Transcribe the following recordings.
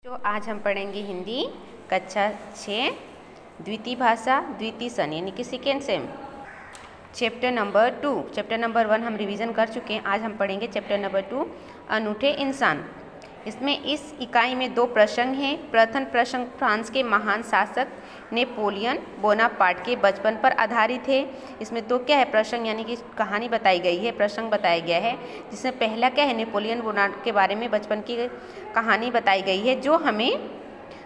तो आज हम पढ़ेंगे हिंदी कक्षा 6 द्वितीय भाषा द्वितीय सन यानी कि second same chapter number 2। Chapter number 1 हम रिवीजन कर चुके हैं। आज हम पढ़ेंगे चैप्टर नंबर 2 अनूठे इंसान। इसमें इस इकाई में 2 प्रसंग हैं। प्रथम प्रसंग फ्रांस के महान शासक नेपोलियन बोनापार्ट के बचपन पर आधारित है। इसमें 2 क्या है प्रसंग यानी कि कहानी बताई गई है, प्रसंग बताया गया है। जिसमें पहला क्या है नेपोलियन बोनापार्ट के बारे में बचपन की कहानी बताई गई है जो हमें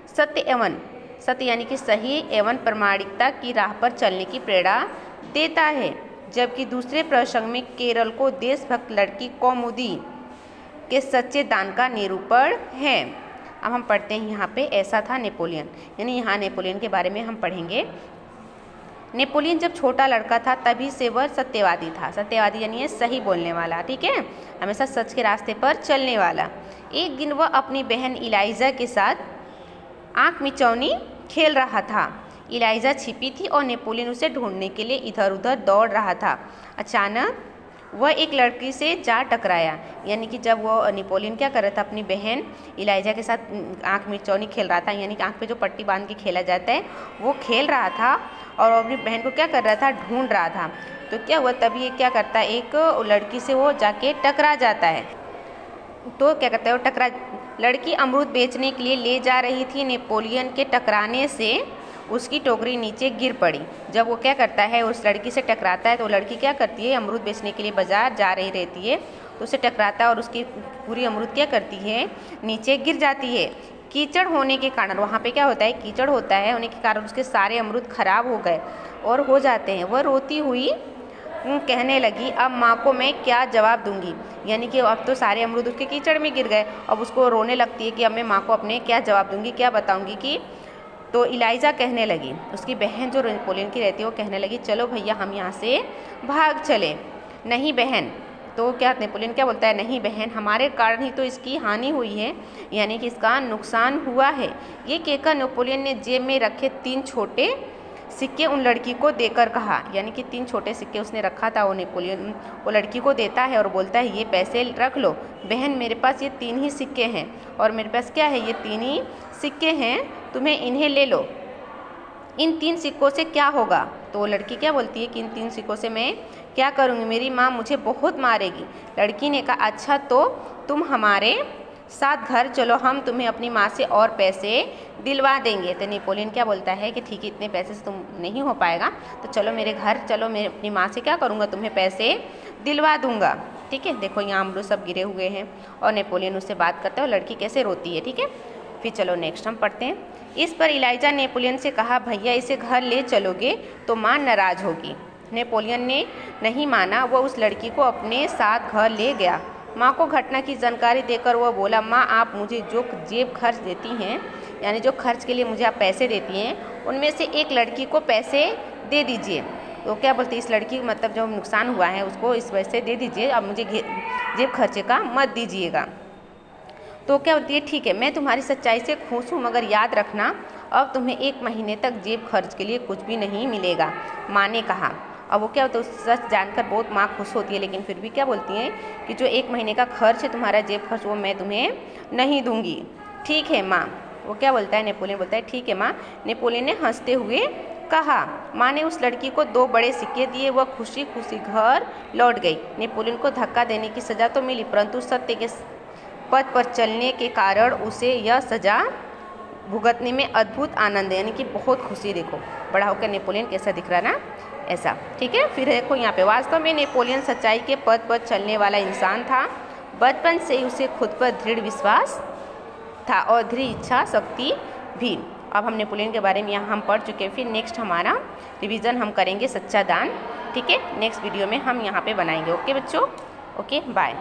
सत्य यानी कि सही एवं प्रामाणिकता की राह पर चलने की प्रेरणा देता है। जबकि दूसरे प्रसंग में केरल को देशभक्त लड़की कौमुदी के सच्चे दान का निरूपण है। अब हम पढ़ते हैं यहाँ पे ऐसा था नेपोलियन, यानी यहाँ नेपोलियन के बारे में हम पढ़ेंगे। नेपोलियन जब छोटा लड़का था तभी से वह सत्यवादी था। सत्यवादी यानी सही बोलने वाला, ठीक है, हमेशा सच के रास्ते पर चलने वाला। एक दिन वह अपनी बहन इलाइजा के साथ आँख मिचौनी खेल रहा था। इलाइजा छिपी थी और नेपोलियन उसे ढूंढने के लिए इधर उधर दौड़ रहा था। अचानक वह एक लड़की से जा टकराया, यानी कि जब वो नेपोलियन क्या कर रहा था अपनी बहन इलाइजा के साथ आँख मिचौनी खेल रहा था, यानी कि आँख पे जो पट्टी बांध के खेला जाता है वो खेल रहा था और अपनी बहन को क्या कर रहा था, ढूंढ रहा था। तो क्या हुआ, तभी क्या करता है, एक लड़की से वो जाके टकरा जाता है। तो क्या करता है वो लड़की अमरूद बेचने के लिए ले जा रही थी। नेपोलियन के टकराने से उसकी टोकरी नीचे गिर पड़ी। जब वो क्या करता है उस लड़की से टकराता है तो लड़की क्या करती है, अमरूद बेचने के लिए बाजार जा रही रहती है तो उसे टकराता है और उसकी पूरी अमरूद क्या करती है, नीचे गिर जाती है। कीचड़ होने के कारण, वहाँ पे क्या होता है, कीचड़ होता है, होने के कारण उसके सारे अमरूद खराब हो गए और हो जाते हैं। वह रोती हुई कहने लगी, अब माँ को मैं क्या जवाब दूंगी, यानी कि अब तो सारे अमरूद उसके कीचड़ में गिर गए। अब उसको रोने लगती है कि अब मैं माँ को अपने क्या जवाब दूंगी, क्या बताऊंगी कि। तो इलाइजा कहने लगी, उसकी बहन जो नेपोलियन की रहती है वो कहने लगी, चलो भैया हम यहाँ से भाग चले। नहीं बहन, तो क्या नेपोलियन क्या बोलता है, नहीं बहन, हमारे कारण ही तो इसकी हानि हुई है, यानी कि इसका नुकसान हुआ है। ये कहकर नेपोलियन ने जेब में रखे 3 छोटे सिक्के उन लड़की को देकर कहा, यानी कि 3 छोटे सिक्के उसने रखा था, वो नेपोलियन वो लड़की को देता है और बोलता है ये पैसे रख लो बहन, मेरे पास ये 3 ही सिक्के हैं और मेरे पास क्या है, ये 3 ही सिक्के हैं, तुम्हें इन्हें ले लो। इन 3 सिक्कों से क्या होगा, तो वो लड़की क्या बोलती है कि इन 3 सिक्कों से मैं क्या करूँगी, मेरी माँ मुझे बहुत मारेगी। लड़की ने कहा अच्छा तो तुम हमारे साथ घर चलो, हम तुम्हें अपनी माँ से और पैसे दिलवा देंगे। तो नेपोलियन क्या बोलता है कि ठीक है, इतने पैसे से तुम नहीं हो पाएगा तो चलो मेरे घर चलो, मैं अपनी माँ से क्या करूँगा, तुम्हें पैसे दिलवा दूंगा। ठीक है, देखो यहाँ अमरूद सब गिरे हुए हैं और नेपोलियन उससे बात करता है और लड़की कैसे रोती है। ठीक है, फिर चलो नेक्स्ट हम पढ़ते हैं। इस पर इलाइजा नेपोलियन से कहा, भैया इसे घर ले चलोगे तो माँ नाराज होगी। नेपोलियन ने नहीं माना, वह उस लड़की को अपने साथ घर ले गया। माँ को घटना की जानकारी देकर वह बोला, माँ आप मुझे जो जेब खर्च देती हैं, यानी जो खर्च के लिए मुझे आप पैसे देती हैं, उनमें से एक लड़की को पैसे दे दीजिए। तो क्या बोलते इस लड़की को, मतलब जो नुकसान हुआ है उसको इस वजह से दे दीजिए, अब मुझे जेब खर्चे का मत दीजिएगा। तो क्या होती है, ठीक है मैं तुम्हारी सच्चाई से खुश हूँ, मगर याद रखना अब तुम्हें 1 महीने तक जेब खर्च के लिए कुछ भी नहीं मिलेगा, माँ ने कहा। अब वो क्या होता है, सच जानकर बहुत माँ खुश होती है, लेकिन फिर भी क्या बोलती हैं कि जो 1 महीने का खर्च है तुम्हारा जेब खर्च वो मैं तुम्हें नहीं दूंगी। ठीक है माँ, वो क्या बोलता है, नेपोलियन बोलता है ठीक है माँ। नेपोलियन ने हंसते हुए कहा। माँ ने उस लड़की को 2 बड़े सिक्के दिए, वह खुशी खुशी घर लौट गई। नेपोलियन को धक्का देने की सज़ा तो मिली, परंतु सत्य के पथ पर चलने के कारण उसे यह सज़ा भुगतने में अद्भुत आनंद है, यानी कि बहुत खुशी। देखो बड़ा होकर नेपोलियन कैसा दिख रहा है ना, ऐसा। ठीक है, फिर देखो यहाँ पे, वास्तव में नेपोलियन सच्चाई के पथ पर चलने वाला इंसान था। बचपन से ही उसे खुद पर दृढ़ विश्वास था और दृढ़ इच्छा शक्ति भी। अब हम नेपोलियन के बारे में यहाँ हम पढ़ चुके हैं। फिर नेक्स्ट हमारा रिवीजन हम करेंगे सच्चा दान। ठीक है, नेक्स्ट वीडियो में हम यहाँ पे बनाएंगे। ओके बच्चों, ओके बाय।